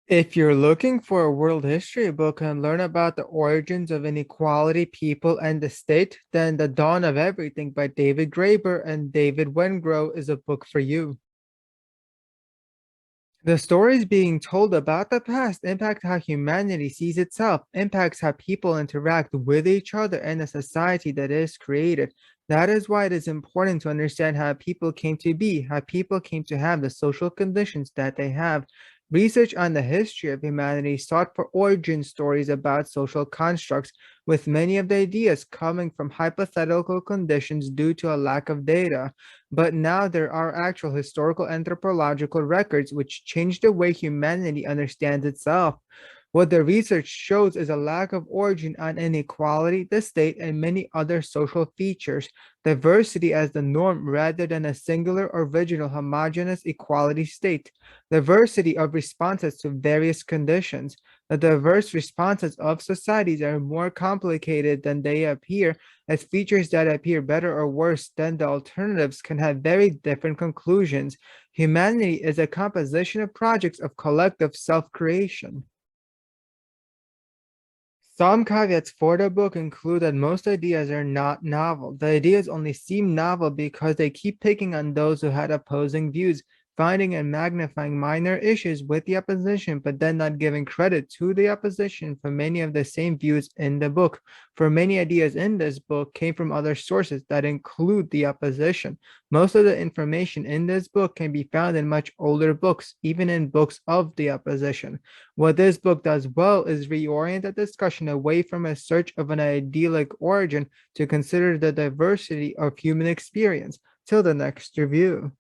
If you're looking for a world history book and learn about the origins of inequality, people, and the state, then The Dawn of Everything by David Graeber and David Wengrow is a book for you. The stories being told about the past impact how humanity sees itself, impacts how people interact with each other and the society that is created. That is why it is important to understand how people came to be, how people came to have the social conditions that they have. Research on the history of humanity sought for origin stories about social constructs, with many of the ideas coming from hypothetical conditions due to a lack of data. But now there are actual historical anthropological records which change the way humanity understands itself. What the research shows is a lack of origin on inequality, the state, and many other social features, diversity as the norm rather than a singular, original, homogeneous equality state, diversity of responses to various conditions. The diverse responses of societies are more complicated than they appear, as features that appear better or worse than the alternatives can have very different conclusions. Humanity is a composition of projects of collective self creation. Some caveats for the book include that most ideas are not novel. The ideas only seem novel because they keep picking on those who had opposing views, finding and magnifying minor issues with the opposition, but then not giving credit to the opposition for many of the same views in the book. For many ideas in this book came from other sources that include the opposition. Most of the information in this book can be found in much older books, even in books of the opposition. What this book does well is reorient the discussion away from a search of an idyllic origin to consider the diversity of human experience. Till the next review.